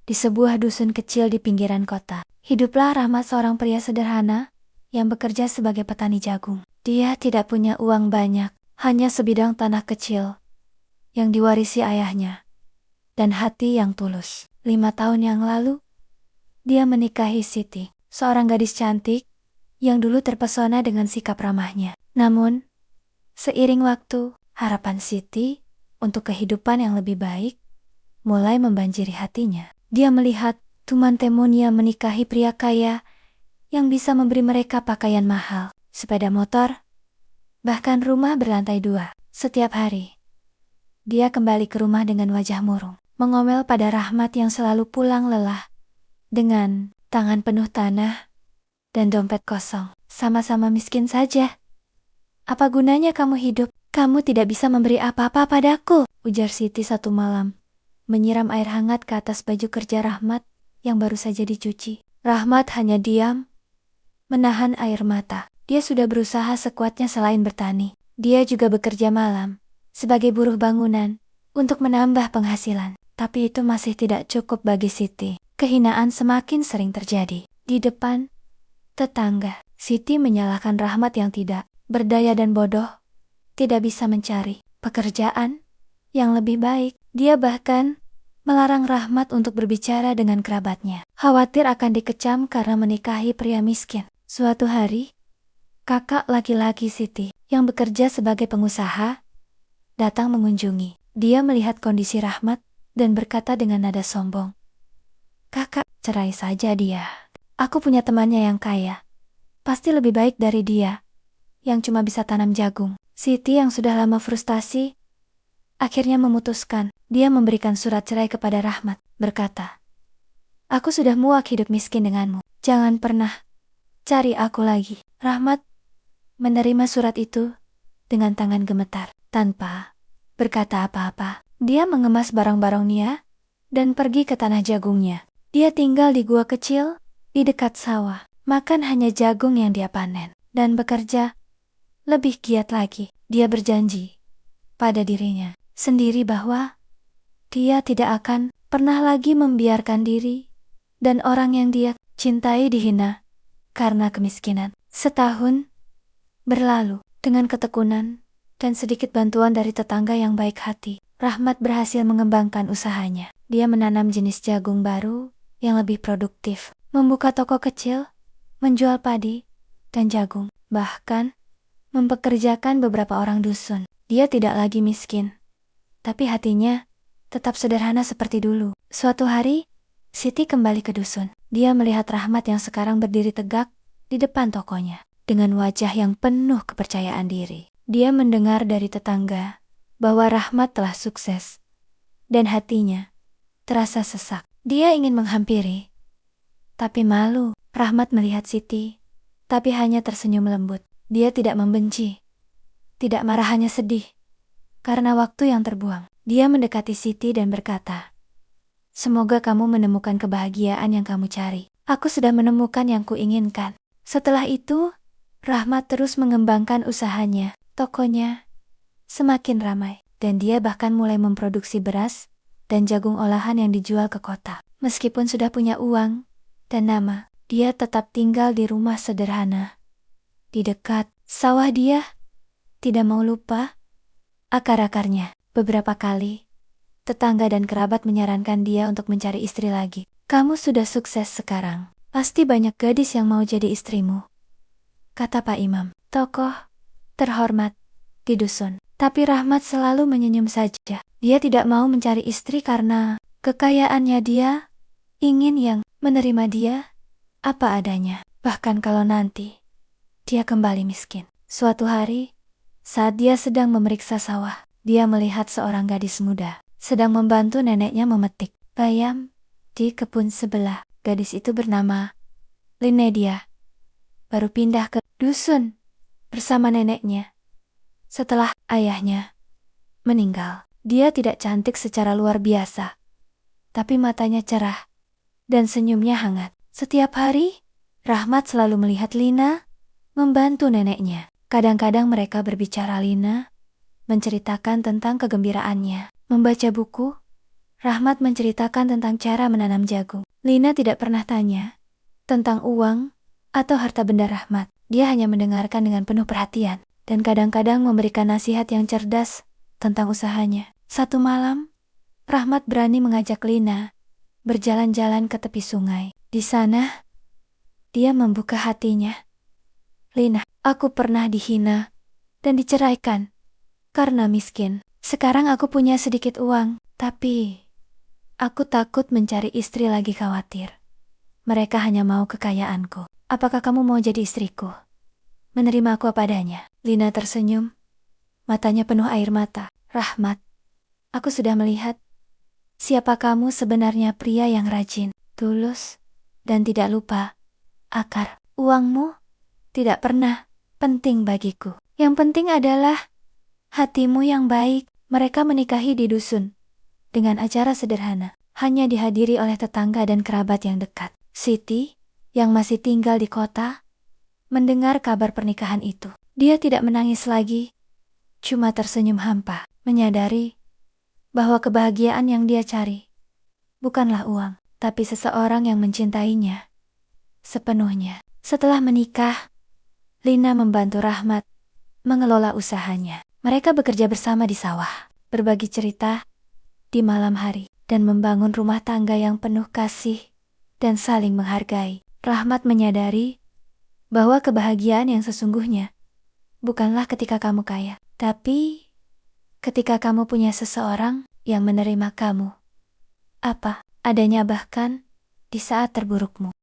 di sebuah dusun kecil di pinggiran kota. Hiduplah Rahmat, seorang pria sederhana yang bekerja sebagai petani jagung. Dia tidak punya uang banyak, hanya sebidang tanah kecil yang diwarisi ayahnya, dan hati yang tulus. 5 tahun yang lalu, dia menikahi Siti, seorang gadis cantik yang dulu terpesona dengan sikap ramahnya. Namun, seiring waktu, harapan Siti untuk kehidupan yang lebih baik mulai membanjiri hatinya. Dia melihat teman temannya menikahi pria kaya yang bisa memberi mereka pakaian mahal, sepeda motor, bahkan rumah berlantai 2. Setiap hari, dia kembali ke rumah dengan wajah murung, mengomel pada Rahmat yang selalu pulang lelah dengan tangan penuh tanah dan dompet kosong. Sama-sama miskin saja. Apa gunanya kamu hidup? Kamu tidak bisa memberi apa-apa padaku, ujar Siti satu malam, menyiram air hangat ke atas baju kerja Rahmat yang baru saja dicuci. Rahmat hanya diam, menahan air mata. Dia sudah berusaha sekuatnya selain bertani. Dia juga bekerja malam sebagai buruh bangunan untuk menambah penghasilan. Tapi itu masih tidak cukup bagi Siti. Kehinaan semakin sering terjadi. Di depan tetangga, Siti menyalahkan Rahmat yang tidak berdaya dan bodoh, tidak bisa mencari pekerjaan yang lebih baik. Dia bahkan melarang Rahmat untuk berbicara dengan kerabatnya, khawatir akan dikecam karena menikahi pria miskin. Suatu hari, kakak laki-laki Siti yang bekerja sebagai pengusaha datang mengunjungi. Dia melihat kondisi Rahmat dan berkata dengan nada sombong, "Kakak, cerai saja dia. Aku punya temannya yang kaya. Pasti lebih baik dari dia yang cuma bisa tanam jagung." Siti yang sudah lama frustasi akhirnya memutuskan. Dia memberikan surat cerai kepada Rahmat, berkata, "Aku sudah muak hidup miskin denganmu. Jangan pernah cari aku lagi." Rahmat menerima surat itu dengan tangan gemetar. Tanpa berkata apa-apa, dia mengemas barang-barangnya dan pergi ke tanah jagungnya. Dia tinggal di gua kecil di dekat sawah, makan hanya jagung yang dia panen, dan bekerja lebih giat lagi. Dia berjanji pada dirinya sendiri bahwa dia tidak akan pernah lagi membiarkan diri dan orang yang dia cintai dihina karena kemiskinan. Setahun berlalu dengan ketekunan dan sedikit bantuan dari tetangga yang baik hati. Rahmat berhasil mengembangkan usahanya. Dia menanam jenis jagung baru yang lebih produktif, membuka toko kecil, menjual padi dan jagung, bahkan mempekerjakan beberapa orang dusun. Dia tidak lagi miskin, tapi hatinya tetap sederhana seperti dulu. Suatu hari, Siti kembali ke dusun. Dia melihat Rahmat yang sekarang berdiri tegak di depan tokonya dengan wajah yang penuh kepercayaan diri. Dia mendengar dari tetangga bahwa Rahmat telah sukses dan hatinya terasa sesak. Dia ingin menghampiri, tapi malu. Rahmat melihat Siti, tapi hanya tersenyum lembut. Dia tidak membenci, tidak marah, hanya sedih karena waktu yang terbuang. Dia mendekati Siti dan berkata, "Semoga kamu menemukan kebahagiaan yang kamu cari. Aku sudah menemukan yang kuinginkan." Setelah itu, Rahmat terus mengembangkan usahanya. Tokonya semakin ramai, dan dia bahkan mulai memproduksi beras dan jagung olahan yang dijual ke kota. Meskipun sudah punya uang dan nama, dia tetap tinggal di rumah sederhana di dekat sawah. Dia tidak mau lupa akar-akarnya. Beberapa kali, tetangga dan kerabat menyarankan dia untuk mencari istri lagi. "Kamu sudah sukses sekarang, pasti banyak gadis yang mau jadi istrimu," kata Pak Imam, tokoh terhormat di dusun. Tapi Rahmat selalu menyenyum saja. Dia tidak mau mencari istri karena kekayaannya. Dia ingin yang menerima dia apa adanya, bahkan kalau nanti dia kembali miskin. Suatu hari, saat dia sedang memeriksa sawah, dia melihat seorang gadis muda sedang membantu neneknya memetik bayam di kebun sebelah. Gadis itu bernama Linedia. Baru pindah ke dusun bersama neneknya setelah ayahnya meninggal. Dia tidak cantik secara luar biasa, tapi matanya cerah dan senyumnya hangat. Setiap hari, Rahmat selalu melihat Lina membantu neneknya. Kadang-kadang mereka berbicara. Lina menceritakan tentang kegembiraannya membaca buku, Rahmat menceritakan tentang cara menanam jagung. Lina tidak pernah tanya tentang uang atau harta benda Rahmat. Dia hanya mendengarkan dengan penuh perhatian dan kadang-kadang memberikan nasihat yang cerdas tentang usahanya. Satu malam, Rahmat berani mengajak Lina berjalan-jalan ke tepi sungai. Di sana, dia membuka hatinya. Lina, aku pernah dihina dan diceraikan karena miskin. Sekarang aku punya sedikit uang, tapi aku takut mencari istri lagi khawatir. Mereka hanya mau kekayaanku. Apakah kamu mau jadi istriku? Menerima aku apa adanya? Lina tersenyum. Matanya penuh air mata. Rahmat, aku sudah melihat siapa kamu sebenarnya, pria yang rajin, tulus, dan tidak lupa akar. Uangmu tidak pernah penting bagiku. Yang penting adalah hatimu yang baik. Mereka menikahi di dusun dengan acara sederhana, hanya dihadiri oleh tetangga dan kerabat yang dekat. Siti, yang masih tinggal di kota, mendengar kabar pernikahan itu. Dia tidak menangis lagi, cuma tersenyum hampa, menyadari bahwa kebahagiaan yang dia cari bukanlah uang, tapi seseorang yang mencintainya sepenuhnya. Setelah menikah, Lina membantu Rahmat mengelola usahanya. Mereka bekerja bersama di sawah, berbagi cerita di malam hari, dan membangun rumah tangga yang penuh kasih dan saling menghargai. Rahmat menyadari bahwa kebahagiaan yang sesungguhnya bukanlah ketika kamu kaya, tapi ketika kamu punya seseorang yang menerima kamu apa adanya, bahkan di saat terburukmu.